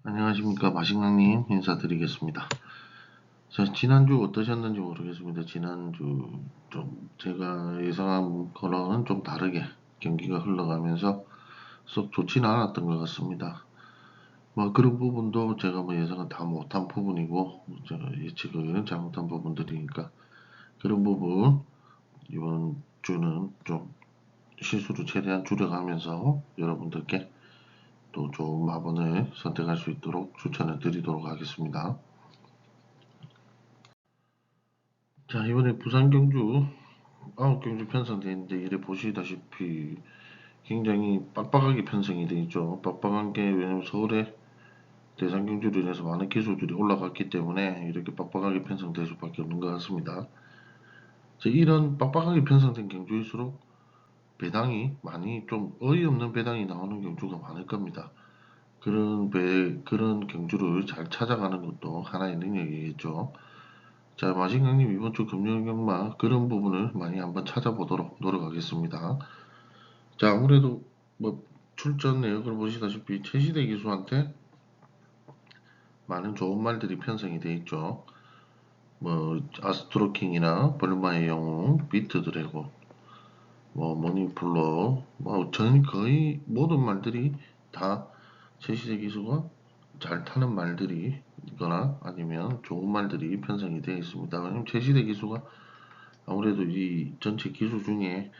안녕하십니까, 마식랑님 인사드리겠습니다. 자, 지난주 어떠셨는지 모르겠습니다. 지난주 좀 제가 예상한 거랑은 좀 다르게 경기가 흘러가면서 썩 좋지는 않았던 것 같습니다. 뭐 그런 부분도 제가 뭐 예상은 다 못한 부분이고 예측을 잘못한 부분들이니까 그런 부분 이번 주는 좀 실수를 최대한 줄여가면서 여러분들께 또 좋은 마번을 선택할 수 있도록 추천을 드리도록 하겠습니다. 자, 이번에 부산 경주 9경주 편성되어 있는데 이래 보시다시피 굉장히 빡빡하게 편성이 되어 있죠. 빡빡한 게 왜냐면 서울에 대상 경주로 인해서 많은 기술들이 올라갔기 때문에 이렇게 빡빡하게 편성될 수밖에 없는 것 같습니다. 자, 이런 빡빡하게 편성된 경주일수록 배당이 많이 좀 어이없는 배당이 나오는 경주가 많을 겁니다. 그런 경주를 잘 찾아가는 것도 하나의 능력이겠죠. 자, 마신강님 이번 주 금융경마 그런 부분을 많이 한번 찾아보도록 노력하겠습니다. 자, 아무래도 뭐 출전 내역을 보시다시피 최시대 기수한테 많은 좋은 말들이 편성이 되어 있죠. 뭐 아스트로킹이나 벌마의 영웅, 비트 드래곤, 뭐 머니플러, 뭐 전 거의 모든 말들이 다 최시대 기수가 잘 타는 말들이거나 아니면 좋은 말들이 편성이 되어 있습니다. 왜냐면 최시대 기수가 아무래도 이 전체 기수 중에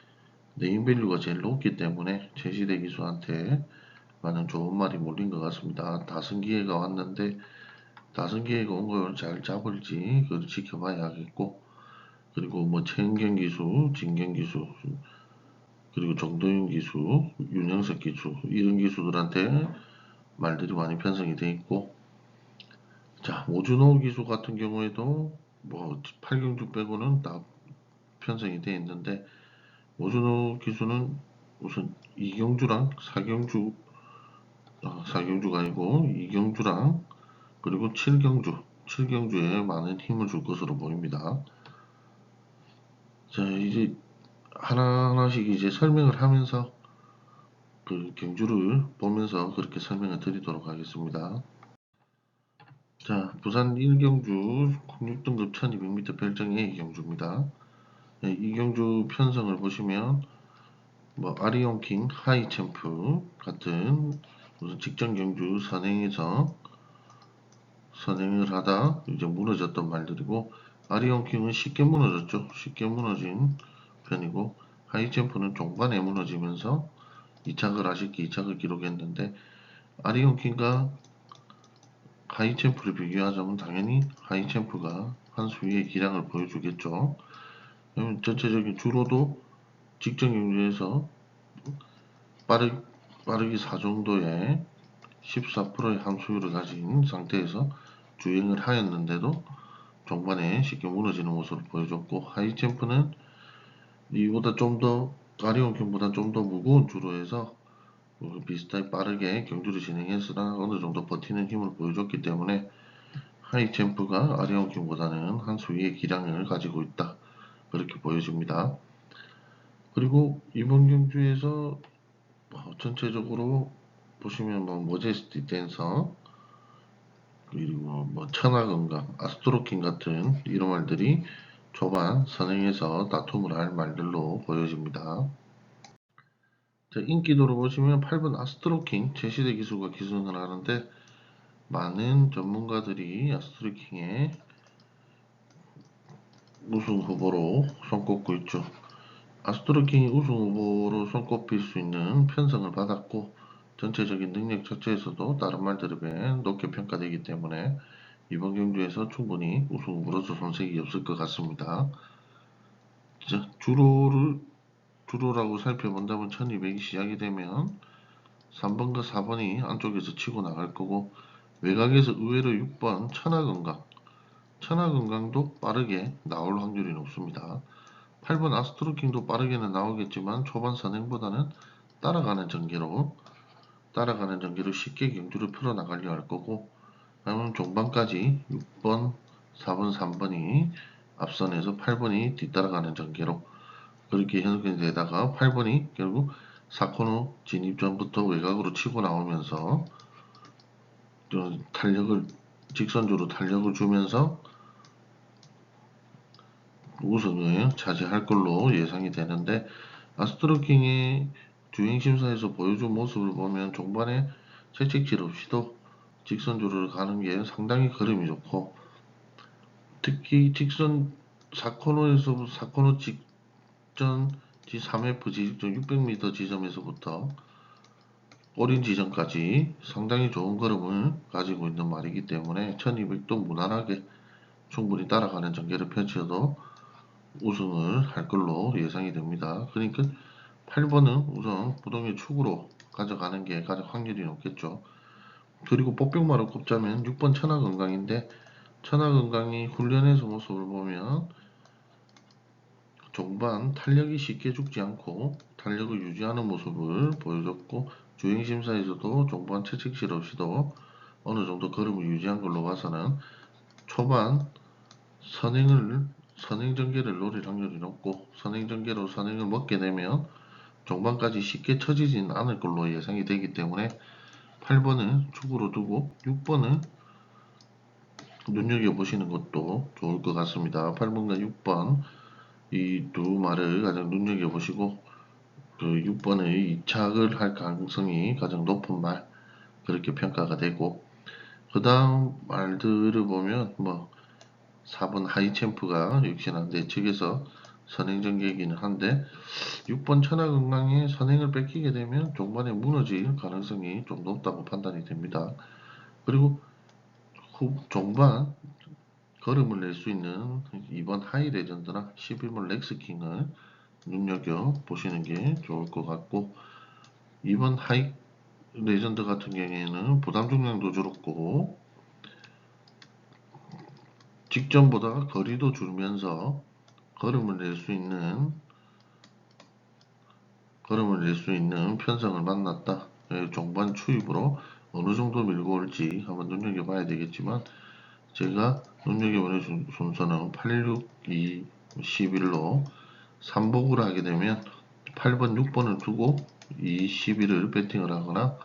네임밸류가 제일 높기 때문에 최시대 기수한테 많은 좋은 말이 몰린 것 같습니다. 다승 기회가 왔는데 다승 기회가 온 걸 잘 잡을지 그걸 지켜봐야 하겠고, 그리고 뭐 최은경 기수, 진경 기수, 그리고 정도윤 기수, 윤영석 기수 이런 기수들한테 말들이 많이 편성이 돼 있고, 자 오준호 기수 같은 경우에도 뭐 8경주 빼고는 다 편성이 돼 있는데 오준호 기수는 우선 2경주랑 4경주가 아니고 2경주랑 그리고 7경주에 많은 힘을 줄 것으로 보입니다. 자, 이제 하나하나씩 이제 설명을 하면서 그 경주를 보면서 그렇게 설명을 드리도록 하겠습니다. 자, 부산 1경주 6등급 1200m 별정의 2경주입니다. 네, 2경주 편성을 보시면 뭐 아리온킹, 하이챔프 같은 무슨 직전 경주 선행을 하다 이제 무너졌던 말들이고, 아리온킹은 쉽게 무너졌죠. 쉽게 무너진 편이고, 하이챔프는 종반에 무너지면서 2착을 아쉽게 2착을 기록했는데, 아리온킹과 하이챔프를 비교하자면 당연히 하이챔프가 한 수 위의 기량을 보여주겠죠. 전체적인 주로도 직전 경주에서 빠르기 4 정도의 14%의 함수율을 가진 상태에서 주행을 하였는데도 종반에 쉽게 무너지는 모습을 보여줬고, 하이챔프는 이보다 좀 더 아리온킹보다 좀 더 무거운 주로 해서 비슷하게 빠르게 경주를 진행했으나 어느 정도 버티는 힘을 보여줬기 때문에 하이챔프가 아리온킹보다는 한 수 위의 기량을 가지고 있다, 그렇게 보여집니다. 그리고 이번 경주에서 전체적으로 보시면 뭐 모제스티 댄서, 그리고 뭐 천하건강, 아스트로킹 같은 이런 말들이 초반 선행에서 다툼을 할 말들로 보여집니다. 자, 인기도로 보시면 8번 아스트로킹 최시대 기수가 기승을 하는데 많은 전문가들이 아스트로킹의 우승 후보로 손꼽고 있죠. 아스트로킹이 우승 후보로 손꼽힐 수 있는 편성을 받았고, 전체적인 능력 자체에서도 다른 말들에 비해 높게 평가되기 때문에 이번 경주에서 충분히 우승 후보로서 손색이 없을 것 같습니다. 자, 주로라고 살펴본다면 1200이 시작이 되면 3번과 4번이 안쪽에서 치고 나갈 거고, 외곽에서 의외로 6번 천하건강도 빠르게 나올 확률이 높습니다. 8번 아스트로킹도 빠르게는 나오겠지만 초반 선행보다는 따라가는 전개로 쉽게 경주를 풀어나가려 할 거고, 그러면 종반까지 6번, 4번, 3번이 앞선에서 8번이 뒤따라가는 전개로 그렇게 형성이 되다가 8번이 결국 4코너 진입 전부터 외곽으로 치고 나오면서 직선주로 탄력을 주면서 우승을 차지할 걸로 예상이 되는데, 아스트로킹이 주행심사에서 보여준 모습을 보면 종반에 채찍질 없이도 직선주를 가는 게 상당히 걸음이 좋고, 특히 직선 4코너 직전 G3F 직전 600m 지점에서부터 꼬린 지점까지 상당히 좋은 걸음을 가지고 있는 말이기 때문에 1200도 무난하게 충분히 따라가는 전개를 펼쳐도 우승을 할 걸로 예상이 됩니다. 그러니까 8번은 우선 부동의 축으로 가져가는 게 가장 확률이 높겠죠. 그리고 뽑병마로 꼽자면 6번 천하건강인데, 천하건강이 훈련에서 모습을 보면 종반 탄력이 쉽게 죽지 않고 탄력을 유지하는 모습을 보여줬고, 주행심사에서도 종반 채찍질 없이도 어느 정도 걸음을 유지한 걸로 봐서는 초반 선행 전개를 노릴 확률이 높고, 선행 전개로 선행을 먹게 되면 종반까지 쉽게 처지진 않을 걸로 예상이 되기 때문에 8번을 축으로 두고 6번을 눈여겨보시는 것도 좋을 것 같습니다. 8번과 6번 이 두 말을 가장 눈여겨보시고, 그 6번의 이착을 할 가능성이 가장 높은 말, 그렇게 평가가 되고, 그 다음 말들을 보면 4번 하이챔프가 역시나 내 측에서 선행전개이기는 한데, 6번 천하건강에 선행을 뺏기게 되면 종반에 무너질 가능성이 좀 높다고 판단이 됩니다. 그리고 종반 걸음을 낼 수 있는 2번 하이레전드나 11번 렉스킹을 눈여겨보시는 게 좋을 것 같고, 2번 하이레전드 같은 경우에는 부담 중량도 줄었고 직전보다 거리도 줄면서 걸음을 낼 수 있는 편성을 만났다. 종반 추입으로 어느 정도 밀고 올지 한번 눈여겨봐야 되겠지만, 제가 눈여겨보는 순서는 8, 6, 2, 11로 3복을 하게 되면 8번, 6번을 두고 2, 11을 배팅을 하거나,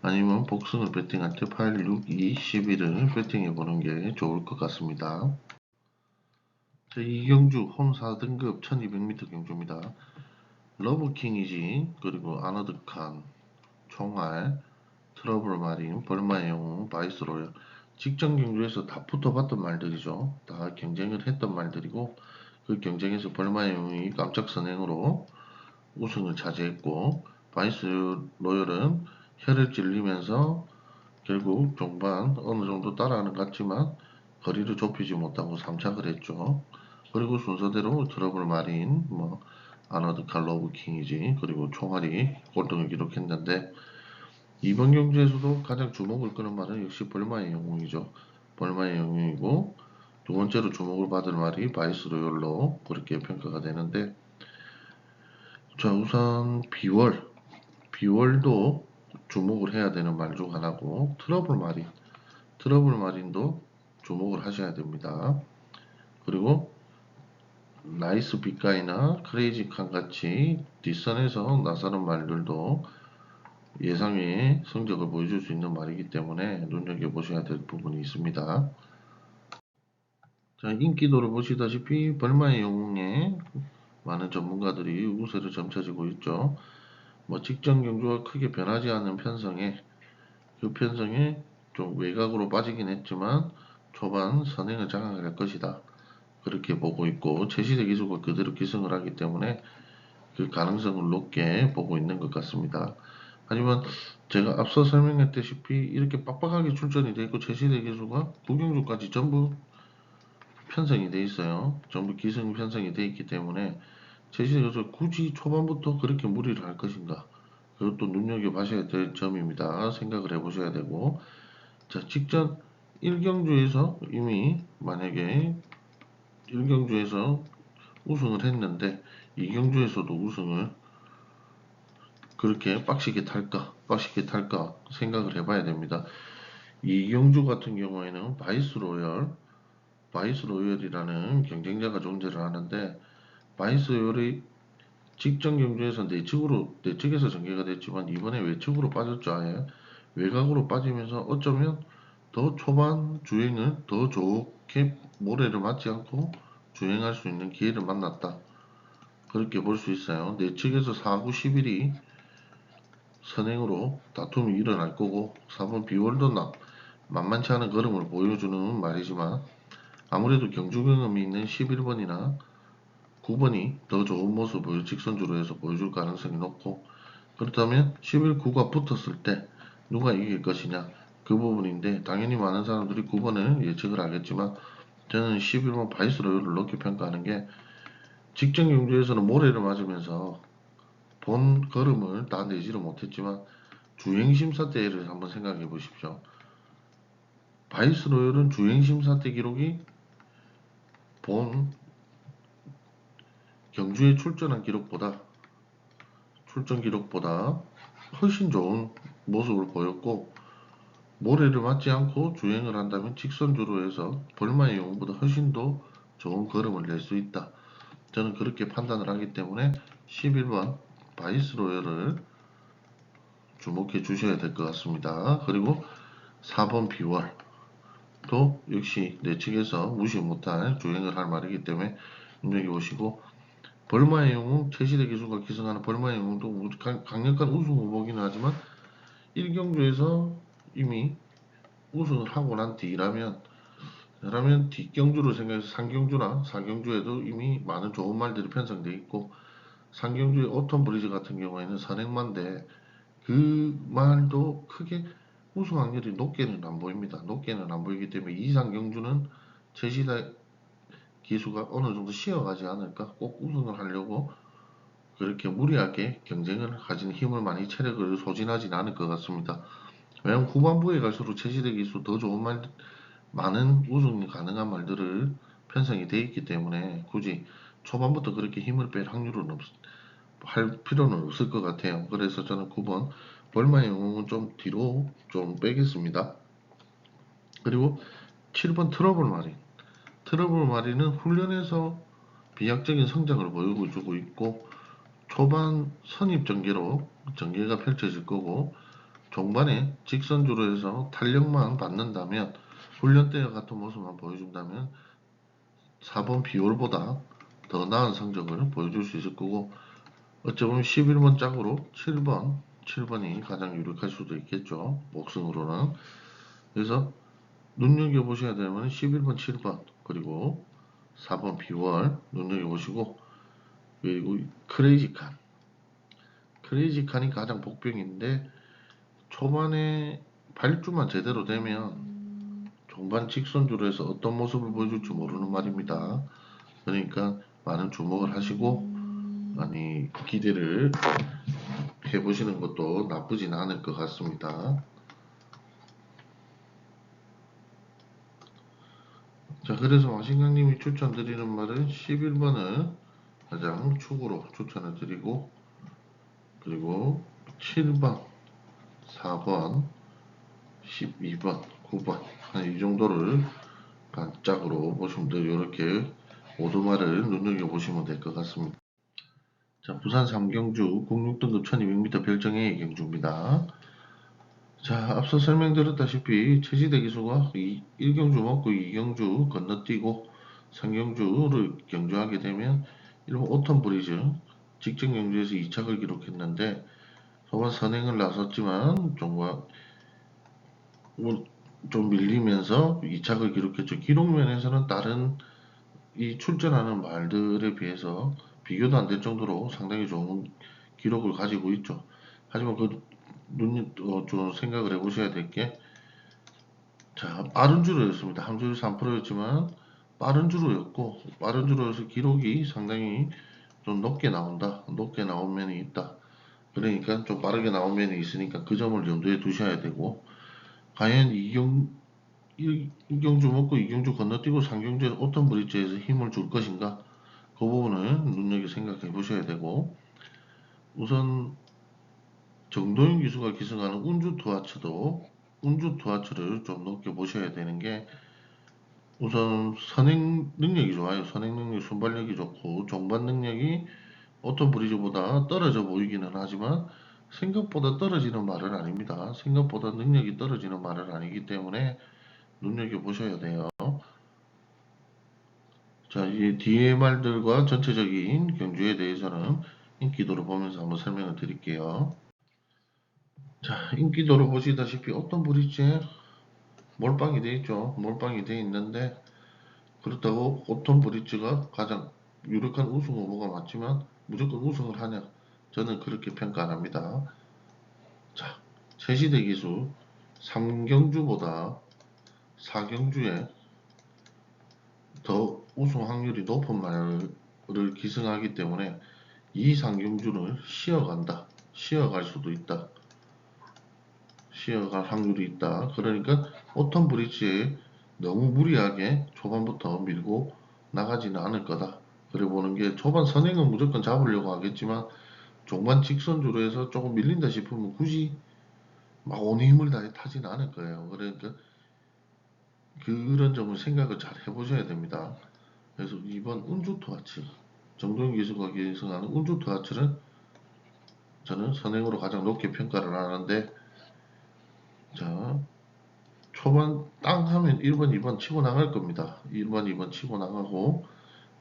아니면 복승을 배팅할 때 8, 6, 2, 11을 배팅해보는 게 좋을 것 같습니다. 이경주 홈 4등급 1200m 경주입니다. 러브킹이지, 그리고 아너드칸, 총알, 트러블 마린, 벌마의 영웅, 바이스로열, 직전 경주에서 다 붙어봤던 말들이죠. 다 경쟁을 했던 말들이고, 그 경쟁에서 벌마의 영웅이 깜짝 선행으로 우승을 차지했고, 바이스로열은 혀를 찔리면서 결국 종반 어느 정도 따라하는 것 같지만 거리를 좁히지 못하고 3착을 했죠. 그리고 순서대로 트러블 마린, 아너드 칼로브 킹이지, 그리고 총알이 꼴등을 기록했는데, 이번 경주에서도 가장 주목을 끄는 말은 역시 벌마의 영웅이죠. 벌마의 영웅이고, 두 번째로 주목을 받을 말이 바이스 로열로 그렇게 평가가 되는데, 자, 우선 비월도 주목을 해야 되는 말 중 하나고, 트러블 마린도 주목을 하셔야 됩니다. 그리고 나이스 빅가이나 크레이지 칸 같이 뒷선에서 나서는 말들도 예상의 성적을 보여줄 수 있는 말이기 때문에 눈여겨보셔야 될 부분이 있습니다. 자, 인기도를 보시다시피 벌마의 영웅에 많은 전문가들이 우세를 점쳐지고 있죠. 직전 경주와 크게 변하지 않는 편성에, 그 편성에 좀 외곽으로 빠지긴 했지만 초반 선행을 장악할 것이다, 그렇게 보고 있고, 최시대 기수가 그대로 기승을 하기 때문에 그 가능성을 높게 보고 있는 것 같습니다. 하지만 제가 앞서 설명했다시피 이렇게 빡빡하게 출전이 되어 있고 최시대 기수가 9경주까지 전부 편성이 되어 있어요. 전부 기승 편성이 되어 있기 때문에 최시대 기수가 굳이 초반부터 그렇게 무리를 할 것인가, 그것도 눈여겨봐셔야 될 점입니다. 생각을 해보셔야 되고, 자, 직전 1경주에서 이미 만약에 1경주에서 우승을 했는데 2경주에서도 우승을 그렇게 빡시게 탈까 생각을 해봐야 됩니다. 이경주 같은 경우에는 바이스 로열이라는 경쟁자가 존재를 하는데, 바이스 로열이 직전 경주에서 내측에서 전개가 됐지만 이번에 외측으로 빠졌죠. 아예 외곽으로 빠지면서 어쩌면 더 초반 주행을 더 좋게 모래를 맞지 않고 주행할 수 있는 기회를 만났다. 그렇게 볼 수 있어요. 내측에서 4구 11이 선행으로 다툼이 일어날 거고 4번 비월도 만만치 않은 걸음을 보여주는 말이지만 아무래도 경주 경험이 있는 11번이나 9번이 더 좋은 모습을 직선주로 해서 보여줄 가능성이 높고 그렇다면 11, 9가 붙었을 때 누가 이길 것이냐 그 부분인데 당연히 많은 사람들이 9번을 예측을 하겠지만 저는 11번 바이스로이를 높게 평가하는 게 직전 경주에서는 모래를 맞으면서 본 걸음을 다 내지를 못했지만 주행심사 때를 한번 생각해 보십시오. 바이스로이는 주행심사 때 기록이 본 경주에 출전 기록보다 훨씬 좋은 모습을 보였고 모래를 맞지 않고 주행을 한다면 직선주로 해서 볼마의 용보다 훨씬 더 좋은 걸음을 낼 수 있다. 저는 그렇게 판단을 하기 때문에 11번 바이스로이를 주목해 주셔야 될 것 같습니다. 그리고 4번 비월도 역시 내측에서 무시 못할 주행을 할 말이기 때문에 눈여겨보시고 벌마의 영웅 최시대 기수가 기승하는 벌마의 영웅도 강력한 우승 후보기는 하지만 1경주에서 이미 우승을 하고 난 뒤라면 뒷경주로 생각해서 3경주나 4경주에도 이미 많은 좋은 말들이 편성되어 있고 3경주의 오톤 브리즈 같은 경우에는 선행만데 그 말도 크게 우승 확률이 높게는 안 보입니다. 높게는 안 보이기 때문에 2, 3경주는 최시대 기수가 어느 정도 쉬어가지 않을까 꼭 우승을 하려고 그렇게 무리하게 경쟁을 가진 힘을 많이 체력을 소진하진 않을 것 같습니다. 왜냐하면 후반부에 갈수록 최시대 기수 더 좋은 말 많은 우승이 가능한 말들을 편성이 되어 있기 때문에 굳이 초반부터 그렇게 힘을 뺄 확률은 할 필요는 없을 것 같아요. 그래서 저는 9번 벌마의 영웅은 좀 뒤로 좀 빼겠습니다. 그리고 7번 트러블 마리는 훈련에서 비약적인 성장을 보여주고 있고 초반 선입 전개가 펼쳐질 거고 종반에 직선주로 해서 탄력만 받는다면 훈련 때와 같은 모습만 보여준다면 4번 비올보다 더 나은 성적을 보여줄 수 있을 거고 어찌 보면 11번 짝으로 7번이 가장 유력할 수도 있겠죠. 목승으로는. 그래서 눈여겨보셔야 되는 11번, 7번 그리고 4번 비월 눈여겨보시고 그리고 크레이지칸이 가장 복병인데 초반에 발주만 제대로 되면 종반 직선주로 해서 어떤 모습을 보여줄지 모르는 말입니다. 그러니까 많은 주목을 하시고 많이 기대를 해보시는 것도 나쁘진 않을 것 같습니다. 자, 그래서 왕신강님이 추천드리는 말은 11번을 가장 축으로 추천을 드리고 그리고 7번, 4번, 12번, 9번 이 정도를 반짝으로 보시면 돼요. 이렇게 오두마를 눈여겨보시면 될 것 같습니다. 자, 부산 3경주 06등급 1200m 별정의 경주입니다. 자, 앞서 설명드렸다시피 최시대 기수가 1경주 먹고 2경주 건너뛰고 3경주를 경주하게 되면 일본 오턴 브리즈 직전 경주에서 2착을 기록했는데 소반 선행을 나섰지만 좀 밀리면서 2착을 기록했죠. 기록면에서는 다른 이 출전하는 말들에 비해서 비교도 안 될 정도로 상당히 좋은 기록을 가지고 있죠. 하지만 좀 생각을 해보셔야 될 게, 자, 빠른 주로였습니다. 함주로 3%였지만 빠른 주로여서 기록이 상당히 좀 높게 나온다. 높게 나온 면이 있다. 그러니까 좀 빠르게 나온 면이 있으니까 그 점을 염두에 두셔야 되고, 과연 1경주 먹고 2경주 건너뛰고 3경주에 어떤 브릿지에서 힘을 줄 것인가? 그 부분을 눈여겨 생각해 보셔야 되고, 우선 정도윤 기수가 기승하는 운주 투하츠를 좀 높게 보셔야 되는 게 우선 선행 능력이 좋아요. 선행 능력, 순발력이 좋고 종반 능력이 오토 브리즈보다 떨어져 보이기는 하지만 생각보다 떨어지는 말은 아닙니다. 생각보다 능력이 떨어지는 말은 아니기 때문에 눈여겨보셔야 돼요. 자, 이 뒤에 말들과 전체적인 경주에 대해서는 인기도를 보면서 한번 설명을 드릴게요. 자, 인기도를 보시다시피 어떤 브릿지에 몰빵이 되어 있죠. 몰빵이 되어 있는데, 그렇다고 오톤 브릿지가 가장 유력한 우승 후보가 맞지만 무조건 우승을 하냐? 저는 그렇게 평가 안 합니다. 자, 최시대 기수 3경주보다 4경주에 더 우승 확률이 높은 말을 기승하기 때문에 이 3경주를 쉬어간다. 쉬어갈 수도 있다. 쉬어갈 확률이 있다. 그러니까 오톤 브릿지에 너무 무리하게 초반부터 밀고 나가지는 않을 거다. 그래 보는 게 초반 선행은 무조건 잡으려고 하겠지만 종반 직선주로 해서 조금 밀린다 싶으면 굳이 막 온 힘을 다해 타진 않을 거예요. 그러니까 그런 점을 생각을 잘 해보셔야 됩니다. 그래서 이번 운주토하츠 정동윤 기수가 계승하는 운주토하츠는 저는 선행으로 가장 높게 평가를 하는데, 자, 초반 땅 하면 1번, 2번 치고 나갈 겁니다. 1번, 2번 치고 나가고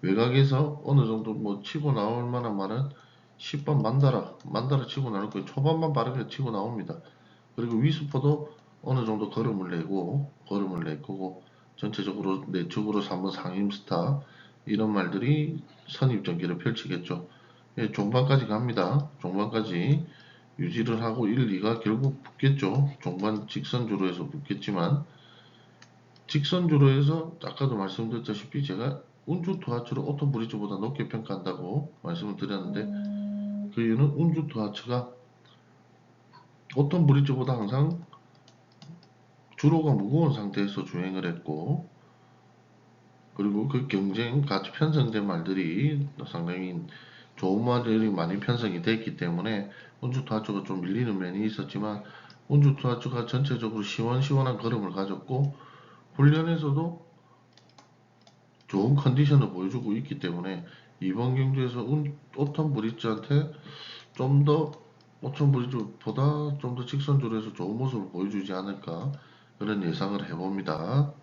외곽에서 어느 정도 뭐 치고 나올 만한 말은 10번 만다라 치고 나올 거예요. 초반만 바르게 치고 나옵니다. 그리고 위스퍼도 어느 정도 걸음을 낼 거고 전체적으로 내축으로 3번 상임스타 이런 말들이 선입전기를 펼치겠죠. 예, 종반까지 갑니다. 종반까지 유지를 하고 1, 2가 결국 붙겠죠. 종반 직선주로 해서 붙겠지만 직선주로 해서 아까도 말씀드렸다시피 제가 운주토하츠를 오톤 브릿지보다 높게 평가한다고 말씀을 드렸는데 그 이유는 운주토하츠가 오톤 브릿지보다 항상 주로가 무거운 상태에서 주행을 했고, 그리고 그 경쟁 같이 편성된 말들이 상당히 좋은 말들이 많이 편성이 됐기 때문에 운주토하츠가 좀 밀리는 면이 있었지만 운주토하츠가 전체적으로 시원시원한 걸음을 가졌고 훈련에서도 좋은 컨디션을 보여주고 있기 때문에 이번 경주에서 오톤 브릿지한테 좀 더 오톤 브릿지보다 좀 더 직선주로 해서 좋은 모습을 보여주지 않을까 그런 예상을 해봅니다.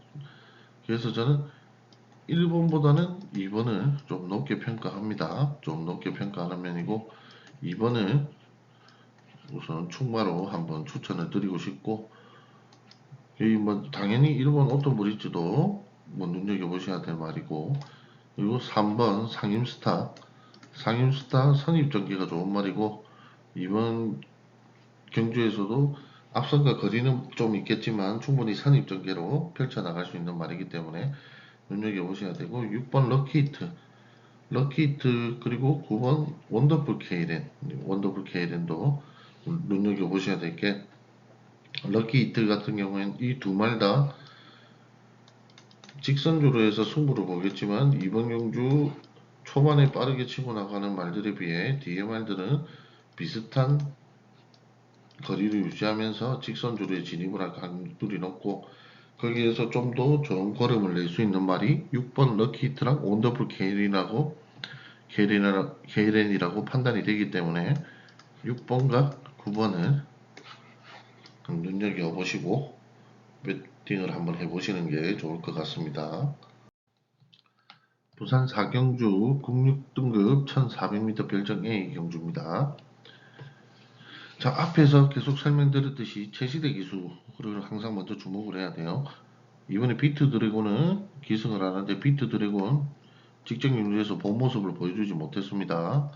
그래서 저는 1번보다는 2번을 좀 높게 평가합니다. 좀 높게 평가하는 면이고 2번을 우선 충마로 한번 추천을 드리고 싶고, 뭐 당연히 1번 오톤 브릿지도 뭐 눈여겨보셔야 될 말이고, 그리고 3번 상임스타 선입전개가 좋은 말이고, 이번 경주에서도 앞선과 거리는 좀 있겠지만 충분히 선입전개로 펼쳐나갈 수 있는 말이기 때문에 눈여겨보셔야 되고, 6번 럭키히트 그리고 9번 원더풀 케이렌도 눈여겨보셔야 될 게, 럭키히트 같은 경우에는 이 두 말 다 직선주로 해서 승부를 보겠지만 이번 경주 초반에 빠르게 치고 나가는 말들에 비해 뒤에 말들은 비슷한 거리를 유지하면서 직선주로에 진입을 할 확률이 높고, 거기에서 좀 더 좋은 걸음을 낼 수 있는 말이 6번 럭키히트랑 원더풀 케이렌이라고 판단이 되기 때문에 6번과 9번을 눈여겨보시고 배팅을 한번 해보시는 게 좋을 것 같습니다. 부산 4경주 국립 등급 1400m 별정 A 경주입니다. 자, 앞에서 계속 설명드렸듯이 최시대 기수를 항상 먼저 주목을 해야 돼요. 이번에 비트 드래곤은 기승을 하는데 비트 드래곤 직전 경주에서 본 모습을 보여주지 못했습니다.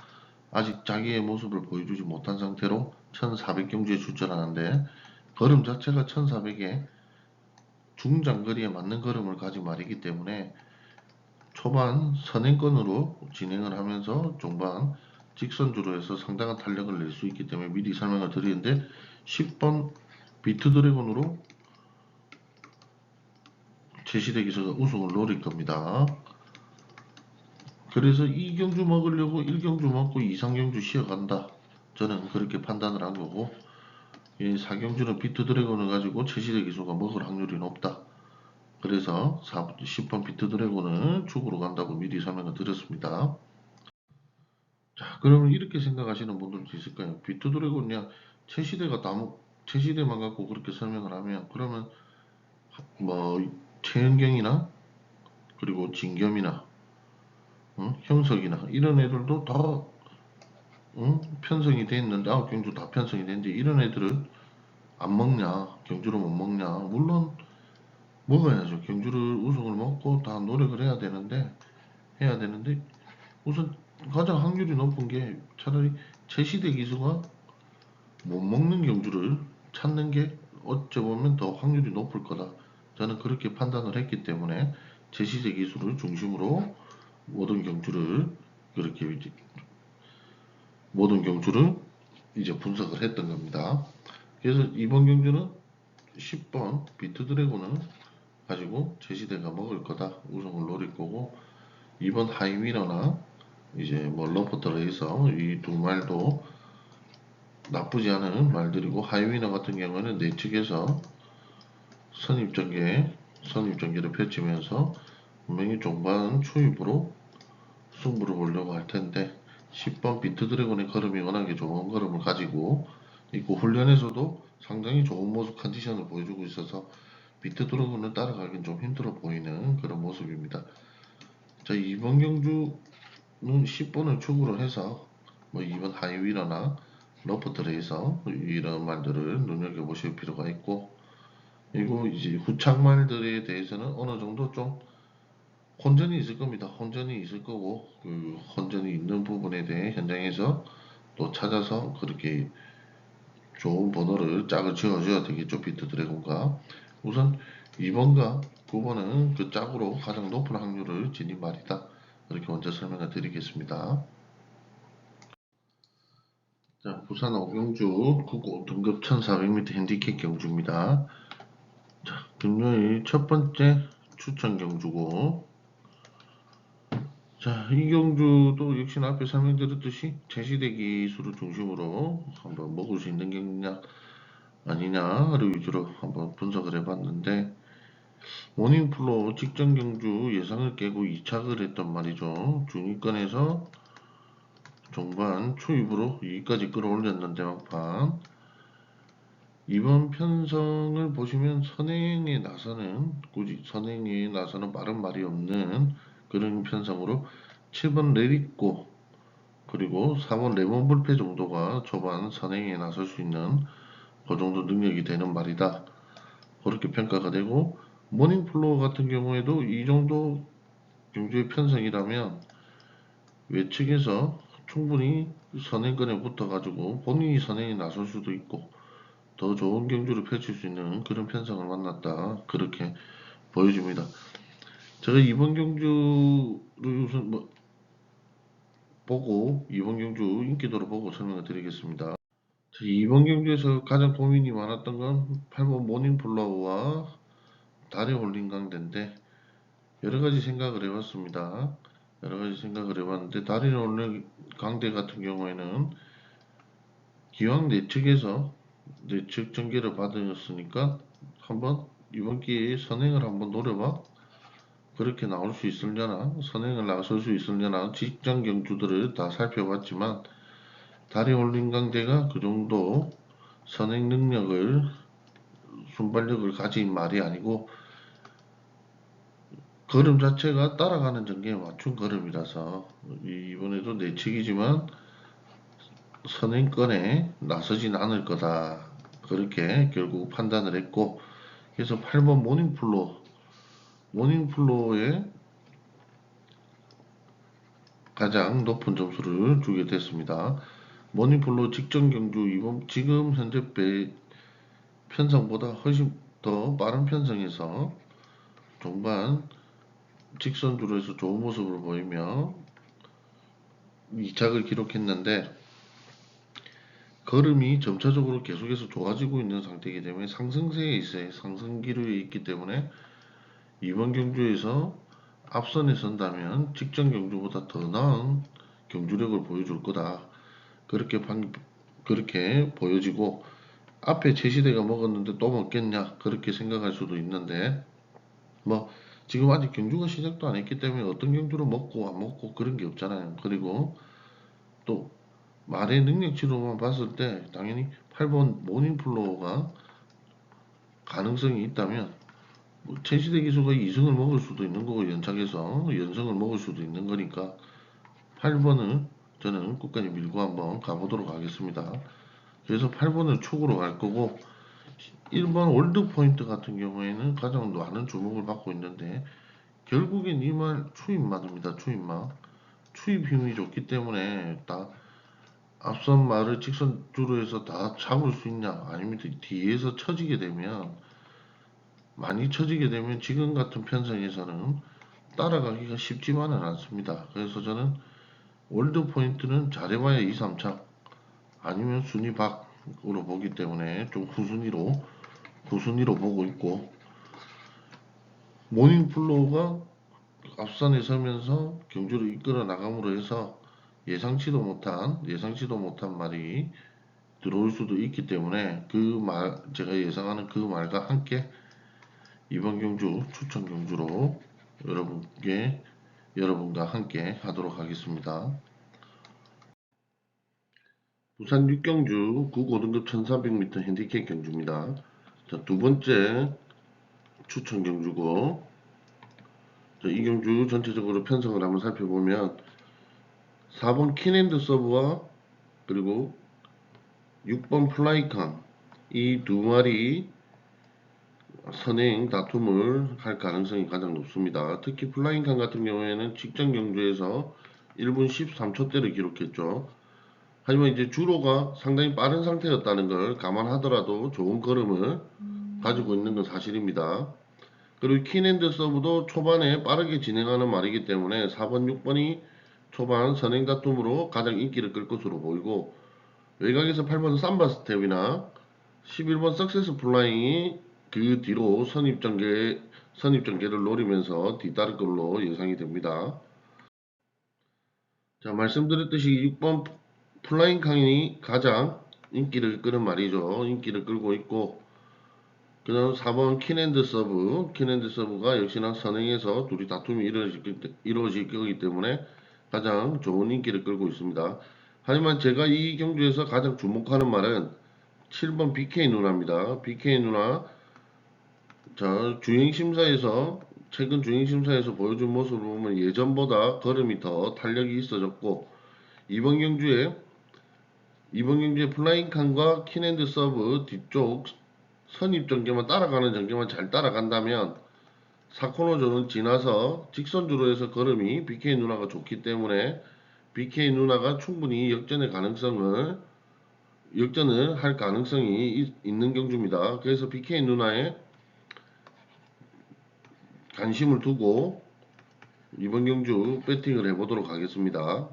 아직 자기의 모습을 보여주지 못한 상태로 1400경주에 출전하는데 걸음 자체가 1400에 중장거리에 맞는 걸음을 가진 말이기 때문에 초반 선행권으로 진행을 하면서 중반 직선주로 해서 상당한 탄력을 낼 수 있기 때문에 미리 설명을 드리는데 10번 비트 드래곤으로 제시대 기수가 우승을 노릴 겁니다. 그래서 2경주 먹으려고 1경주 먹고 2, 3경주 쉬어간다. 저는 그렇게 판단을 한 거고, 4경주는 비트 드래곤을 가지고 제시대 기수가 먹을 확률이 높다. 그래서 10번 비트 드래곤을 축으로 간다고 미리 설명을 드렸습니다. 그러면 이렇게 생각하시는 분들도 있을 거예요. 비트드래곤 그냥 최시대만 갖고 그렇게 설명을 하면 그러면 뭐 최은경이나 그리고 진겸이나 형석이나 이런 애들도 다 편성이 돼 있는데 아홉 경주 다 편성이 되는데 이런 애들을 안 먹냐? 경주를 못 먹냐? 물론 먹어야죠. 경주를 우승을 먹고 다 노력을 해야 되는데 우선 가장 확률이 높은 게 차라리 제시대 기수가 못 먹는 경주를 찾는 게 어찌 보면 더 확률이 높을 거다. 저는 그렇게 판단을 했기 때문에 제시대 기수를 중심으로 모든 경주를 그렇게 모든 경주를 이제 분석을 했던 겁니다. 그래서 이번 경주는 10번 비트 드래곤을 가지고 제시대가 먹을 거다. 우승을 노릴 거고 2번 하이위너나 이제 뭐 러퍼터 레이서 이 두 말도 나쁘지 않은 말들이고 하이위너 같은 경우는 내측에서 선입전개를 펼치면서 분명히 종반 초입으로 승부를 보려고 할 텐데 10번 비트 드래곤의 걸음이 워낙에 좋은 걸음을 가지고 있고 훈련에서도 상당히 좋은 모습 컨디션을 보여주고 있어서 비트 드래곤을 따라가긴 좀 힘들어 보이는 그런 모습입니다. 자, 이번 경주는 10번을 축으로 해서 뭐 2번 하이위너나 러프트레이서 이런 말들을 눈여겨보실 필요가 있고 그리고 이제 후착말들에 대해서는 어느 정도 좀 혼전이 있을 겁니다. 혼전이 있을 거고 그 혼전이 있는 부분에 대해 현장에서 또 찾아서 그렇게 좋은 번호를 짝을 지어줘야 되겠죠. 비트 드래곤과 우선 2번과 9번은 그 짝으로 가장 높은 확률을 지닌 말이다. 이렇게 먼저 설명을 드리겠습니다. 자, 부산 오경주 국고 등급 1400m 핸디캡 경주입니다. 자, 금요일 첫 번째 추천 경주고 자, 이 경주도 역시나 앞에 설명드렸듯이 제시대 기수를 중심으로 한번 먹을 수 있는 경기냐 아니냐를 위주로 한번 분석을 해봤는데 모닝플로 직전 경주 예상을 깨고 2착을 했단 말이죠. 중위권에서 종반 초입으로 여기까지 끌어올렸는데 막판 이번 편성을 보시면 굳이 선행에 나서는 빠른 말이 없는 그런 편성으로 7번 레디꼬 그리고 4번 레몬 불패 정도가 초반 선행에 나설 수 있는 그 정도 능력이 되는 말이다. 그렇게 평가가 되고 모닝플로우 같은 경우에도 이 정도 경주의 편성이라면 외측에서 충분히 선행권에 붙어가지고 본인이 선행에 나설 수도 있고 더 좋은 경주를 펼칠 수 있는 그런 편성을 만났다. 그렇게 보여집니다. 제가 이번 경주를 우선 보고 이번 경주 인기도를 보고 설명을 드리겠습니다. 이번 경주에서 가장 고민이 많았던 건 8번 모닝플라워와 달의 홀링강대인데 여러가지 생각을 해봤습니다. 여러가지 생각을 해봤는데 달의 홀링강대 같은 경우에는 기왕 내측 전개를 받았으니까 한번 이번 기회에 선행을 한번 노려봐. 그렇게 나올 수 있으려나 선행을 나설 수 있으려나 직전 경주들을 다 살펴봤지만 달의 홀링강대가 그 정도 선행 능력을 순발력을 가진 말이 아니고 걸음 자체가 따라가는 전개에 맞춘 걸음이라서 이번에도 내측이지만 선행권에 나서진 않을 거다. 그렇게 결국 판단을 했고 그래서 8번 모닝플로에 가장 높은 점수를 주게 됐습니다. 모닝플로 직전 경주 이번 지금 현재 편성보다 훨씬 더 빠른 편성에서 종반 직선주로 해서 좋은 모습을 보이며 2착을 기록했는데 걸음이 점차적으로 계속해서 좋아지고 있는 상태이기 때문에 상승세에 있어요. 상승기류에 있기 때문에 이번 경주에서 앞선에 선다면 직전 경주보다 더 나은 경주력을 보여줄 거다. 그렇게 보여지고 앞에 제시대가 먹었는데 또 먹겠냐 그렇게 생각할 수도 있는데 뭐 지금 아직 경주가 시작도 안 했기 때문에 어떤 경주를 먹고 안 먹고 그런 게 없잖아요. 그리고 또 말의 능력치로만 봤을 때 당연히 8번 모닝플로어가 가능성이 있다면 뭐 최시대 기수가 2승을 먹을 수도 있는 거고 연착해서 연승을 먹을 수도 있는 거니까 8번을 저는 끝까지 밀고 한번 가보도록 하겠습니다. 그래서 8번을 촉으로 갈 거고 1번 월드포인트 같은 경우에는 가장 많은 주목을 받고 있는데 결국엔 이 말 추임마입니다. 추입 힘이 좋기 때문에 다 앞선 말을 직선주로 해서 다 잡을 수 있냐 아니면 뒤에서 처지게 되면 많이 처지게 되면 지금 같은 편성에서는 따라가기가 쉽지만은 않습니다. 그래서 저는 월드 포인트는 잘해봐야 2, 3차 아니면 순위 밖으로 보기 때문에 좀 후순위로 보고 있고 모닝플로우가 앞선에 서면서 경주를 이끌어 나감으로 해서 예상치도 못한 말이 들어올 수도 있기 때문에 제가 예상하는 그 말과 함께 이번 경주 추천 경주로 여러분과 함께 하도록 하겠습니다. 부산 6경주 9고등급 1400m 핸디캡 경주입니다. 자, 두 번째 추천 경주고 이 경주 전체적으로 편성을 한번 살펴보면 4번 킨앤드 서브와 그리고 6번 플라이칸 이 두 마리 선행 다툼을 할 가능성이 가장 높습니다. 특히 플라잉칸 같은 경우에는 직전 경주에서 1분 13초대를 기록했죠. 하지만 이제 주로가 상당히 빠른 상태였다는 걸 감안하더라도 좋은 걸음을 가지고 있는 건 사실입니다. 그리고 킨앤드 서브도 초반에 빠르게 진행하는 말이기 때문에 4번, 6번이 초반 선행 다툼으로 가장 인기를 끌 것으로 보이고 외곽에서 8번 삼바 스텝이나 11번 석세스 플라잉이 그 뒤로 선입전개를 노리면서 뒤따를 걸로 예상이 됩니다. 자, 말씀드렸듯이 6번 플라잉 칸이 가장 인기를 끄는 말이죠. 인기를 끌고 있고 그 다음 4번 킨앤드 서브가 역시나 선행에서 둘이 다툼이 이루어질 거기 때문에 가장 좋은 인기를 끌고 있습니다. 하지만 제가 이 경주에서 가장 주목하는 말은 7번 BK 누나입니다. BK 누나 자, 최근 주행심사에서 보여준 모습을 보면 예전보다 걸음이 더 탄력이 있어졌고, 이번 경주에, 이번 경주에 플라잉칸과 킨앤드 서브 뒤쪽 선입 전개만 따라가는 전개만 잘 따라간다면, 4코너 존을 지나서 직선주로 해서 걸음이 BK 누나가 좋기 때문에, BK 누나가 충분히 역전을 할 가능성이 있는 경주입니다. 그래서 BK 누나의 관심을 두고 이번 경주 배팅을 해보도록 하겠습니다.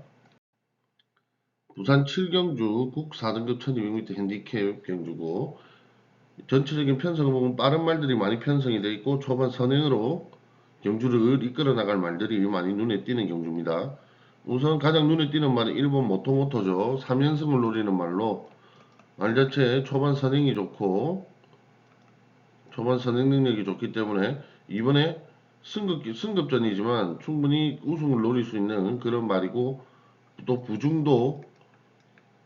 부산 7경주 국 4등급 1200m 핸디캡 경주고 전체적인 편성을 보면 빠른 말들이 많이 편성이 되어 있고 초반 선행으로 경주를 이끌어 나갈 말들이 많이 눈에 띄는 경주입니다. 우선 가장 눈에 띄는 말은 1번 모토모토죠. 3연승을 노리는 말로 말 자체에 초반 선행이 좋고 초반 선행 능력이 좋기 때문에 이번에 승급전이지만 충분히 우승을 노릴 수 있는 그런 말이고 또 부중도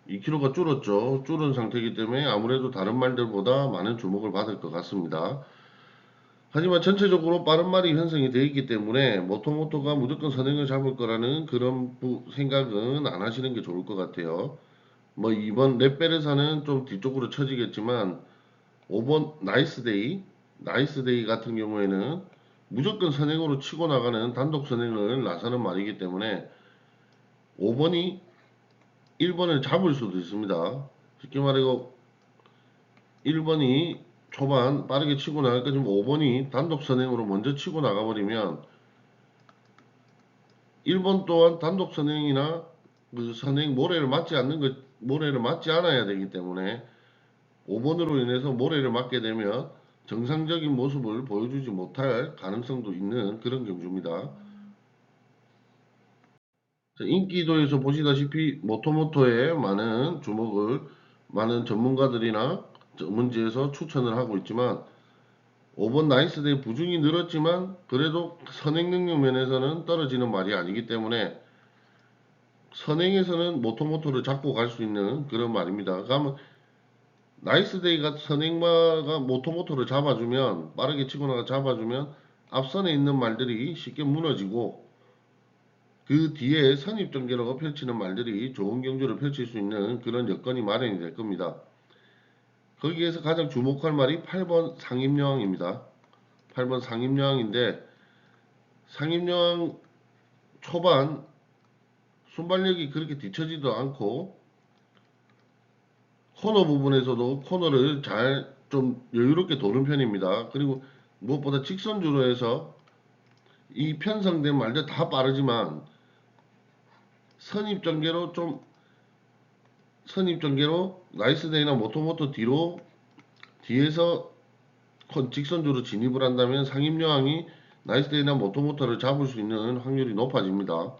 2kg가 줄었죠. 줄은 상태이기 때문에 아무래도 다른 말들보다 많은 주목을 받을 것 같습니다. 하지만 전체적으로 빠른 말이 형성이 되어 있기 때문에 모토모토가 무조건 선행을 잡을 거라는 그런 생각은 안 하시는 게 좋을 것 같아요. 뭐 이번 렛벨에서는 좀 뒤쪽으로 처지겠지만 5번 나이스데이 같은 경우에는 무조건 선행으로 치고 나가는 단독 선행을 나서는 말이기 때문에 5번이 1번을 잡을 수도 있습니다. 쉽게 말하고 1번이 초반 빠르게 치고 나갈 거지만 5번이 단독 선행으로 먼저 치고 나가버리면 1번 또한 단독 선행이나 그 선행 모래를 맞지 않아야 되기 때문에 5번으로 인해서 모래를 맞게 되면 정상적인 모습을 보여주지 못할 가능성도 있는 그런 경주입니다. 인기도에서 보시다시피 모토모토에 많은 전문가들이나 전문지에서 추천을 하고 있지만 5번 나이스데이 부중이 늘었지만 그래도 선행 능력 면에서는 떨어지는 말이 아니기 때문에 선행에서는 모토모토를 잡고 갈 수 있는 그런 말입니다. 그러면 나이스데이가 선행마가 모토모토를 잡아주면, 빠르게 치고 나가 잡아주면 앞선에 있는 말들이 쉽게 무너지고, 그 뒤에 선입전개로 펼치는 말들이 좋은 경주를 펼칠 수 있는 그런 여건이 마련이 될 겁니다. 거기에서 가장 주목할 말이 8번 상임여왕입니다. 8번 상임여왕인데, 상임여왕 초반 순발력이 그렇게 뒤처지도 않고, 코너 부분에서도 코너를 잘 좀 여유롭게 도는 편입니다. 그리고 무엇보다 직선주로 해서 이 편성된 말들 다 빠르지만 선입전개로 나이스데이나 모토모토 뒤에서 직선주로 진입을 한다면 상임여왕이 나이스데이나 모토모토를 잡을 수 있는 확률이 높아집니다.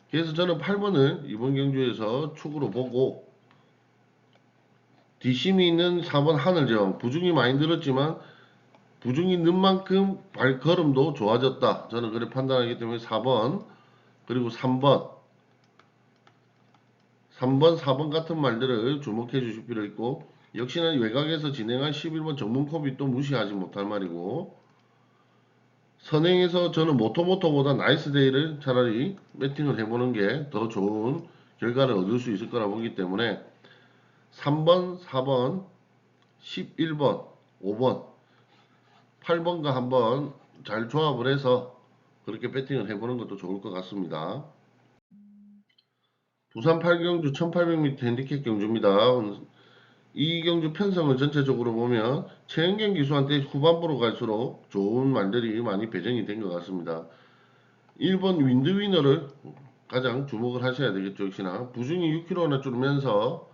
그래서 저는 8번을 이번 경주에서 축으로 보고, 뒷심이 있는 4번 하늘제왕, 부중이 많이 늘었지만 부중이 는 만큼 발걸음도 좋아졌다, 저는 그렇게 판단하기 때문에 4번, 그리고 3번, 4번 같은 말들을 주목해 주실 필요 있고, 역시나 외곽에서 진행한 11번 정문컵이 또 무시하지 못할 말이고, 선행에서 저는 모토모토보다 나이스데이를 차라리 배팅을 해보는 게 더 좋은 결과를 얻을 수 있을 거라 보기 때문에 3번, 4번, 11번, 5번, 8번과 한번 잘 조합을 해서 그렇게 배팅을 해보는 것도 좋을 것 같습니다. 부산 8경주 1800m 핸디캡 경주입니다. 이 경주 편성을 전체적으로 보면 최은경 기수한테 후반부로 갈수록 좋은 말들이 많이 배정이 된 것 같습니다. 1번 윈드위너를 가장 주목을 하셔야 되겠죠. 역시나 부중이 6kg나 줄면서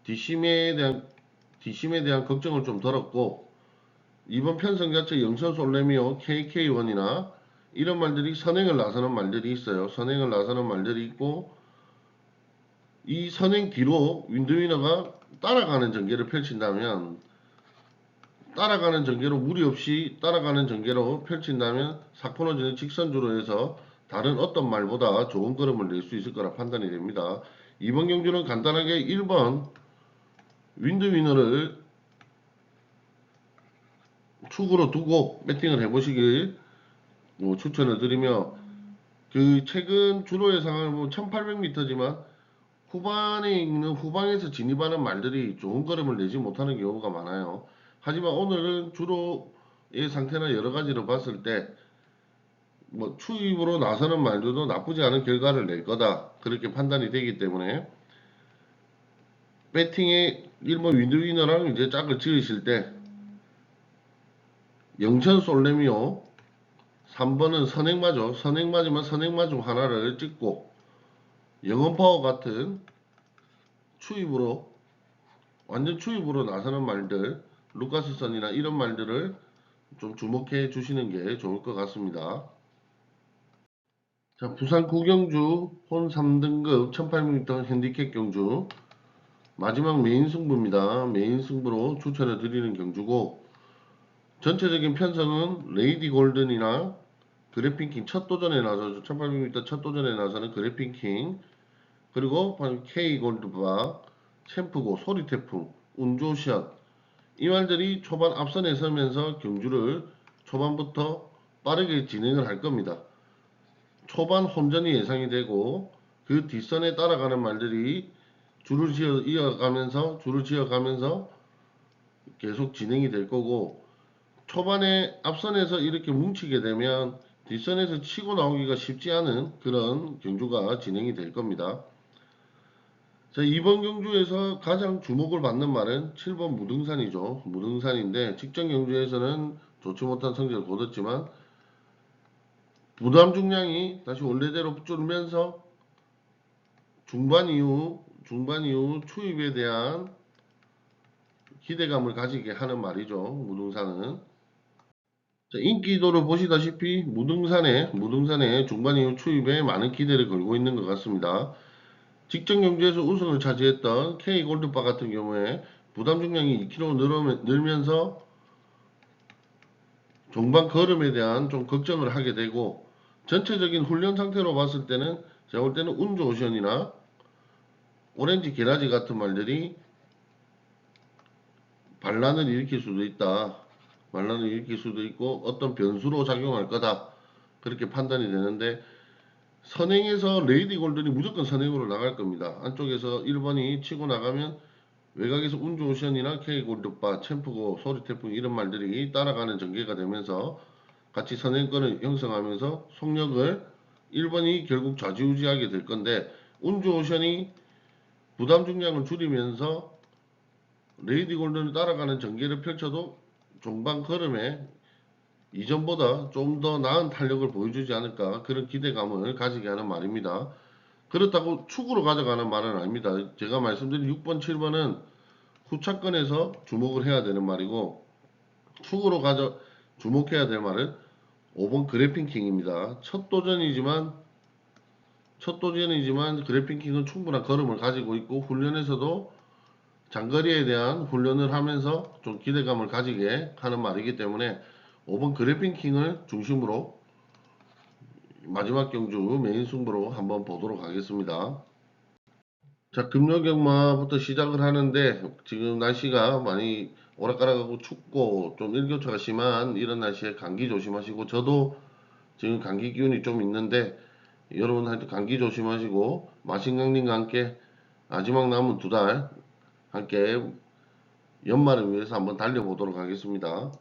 뒷심에 대한 걱정을 좀 덜었고, 이번 편성 자체 영천 솔레미오 KK1이나 이런 말들이 선행을 나서는 말들이 있어요. 선행을 나서는 말들이 있고, 이 선행 뒤로 윈드위너가 따라가는 전개를 펼친다면, 무리 없이 따라가는 전개로 펼친다면 사코노즈는 직선주로 해서 다른 어떤 말보다 좋은 걸음을 낼 수 있을 거라 판단이 됩니다. 이번 경주는 간단하게 1번 윈드위너를 축으로 두고 배팅을 해보시길 추천을 드리며, 그 최근 주로의 상황을 보면 1800m지만 후반에 있는 후방에서 진입하는 말들이 좋은 걸음을 내지 못하는 경우가 많아요. 하지만 오늘은 주로의 상태나 여러 가지로 봤을 때 추입으로 나서는 말들도 나쁘지 않은 결과를 낼 거다, 그렇게 판단이 되기 때문에 배팅에 1번 윈드위너랑 이제 짝을 지으실 때 영천 솔레미오, 3번은 선행마죠. 선행마지만 선행마 중 하나를 찍고 영원파워 같은 추입으로, 완전 추입으로 나서는 말들, 루카스선이나 이런 말들을 좀 주목해 주시는 게 좋을 것 같습니다. 자, 부산 구경주 혼 3등급 1800m 핸디캡 경주 마지막 메인 승부입니다. 메인 승부로 추천을 드리는 경주고, 전체적인 편성은 레이디 골든이나 그래핀킹 첫 도전에 나서죠. 1800m 첫 도전에 나서는 그래핀킹, 그리고 K 골드바, 챔프고, 소리태풍, 운조샷, 이 말들이 초반 앞선에 서면서 경주를 초반부터 빠르게 진행을 할 겁니다. 초반 혼전이 예상이 되고, 그 뒷선에 따라가는 말들이 줄을 지어가면서 계속 진행이 될 거고, 초반에 앞선에서 이렇게 뭉치게 되면 뒷선에서 치고 나오기가 쉽지 않은 그런 경주가 진행이 될 겁니다. 자, 이번 경주에서 가장 주목을 받는 말은 7번 무등산이죠. 무등산인데 직전 경주에서는 좋지 못한 성적을 거뒀지만 부담 중량이 다시 원래대로 줄면서 중반 이후 추입에 대한 기대감을 가지게 하는 말이죠. 무등산은. 자, 인기도를 보시다시피 무등산의 중반 이후 추입에 많은 기대를 걸고 있는 것 같습니다. 직전 경주에서 우승을 차지했던 K 골드바 같은 경우에 부담 중량이 2kg 늘면서 종반 걸음에 대한 좀 걱정을 하게 되고, 전체적인 훈련 상태로 봤을 때는 제가 볼 때는 운조오션이나 오렌지 게라지 같은 말들이 반란을 일으킬 수도 있다. 반란을 일으킬 수도 있고 어떤 변수로 작용할 거다. 그렇게 판단이 되는데 선행에서 레이디 골든이 무조건 선행으로 나갈 겁니다. 안쪽에서 1번이 치고 나가면 외곽에서 운조오션이나 K 골드바, 챔프고, 소리태풍 이런 말들이 따라가는 전개가 되면서 같이 선행권을 형성하면서 속력을 1번이 결국 좌지우지하게 될 건데 운조오션이 부담 중량을 줄이면서 레이디 골든을 따라가는 전개를 펼쳐도 종반 걸음에 이전보다 좀 더 나은 탄력을 보여주지 않을까 그런 기대감을 가지게 하는 말입니다. 그렇다고 축으로 가져가는 말은 아닙니다. 제가 말씀드린 6번, 7번은 후차권에서 주목을 해야 되는 말이고 축으로 주목해야 될 말은 5번 그래핑킹입니다. 첫 도전이지만 그래핑킹은 충분한 걸음을 가지고 있고 훈련에서도 장거리에 대한 훈련을 하면서 좀 기대감을 가지게 하는 말이기 때문에 5번 그래핑킹을 중심으로 마지막 경주 메인 승부로 한번 보도록 하겠습니다. 자, 금요경마부터 시작을 하는데 지금 날씨가 많이 오락가락하고 춥고 좀 일교차가 심한 이런 날씨에 감기 조심하시고 저도 지금 감기 기운이 좀 있는데 여러분 하여튼 감기 조심하시고 마신강님과 함께 마지막 남은 2달 함께 연말을 위해서 한번 달려보도록 하겠습니다.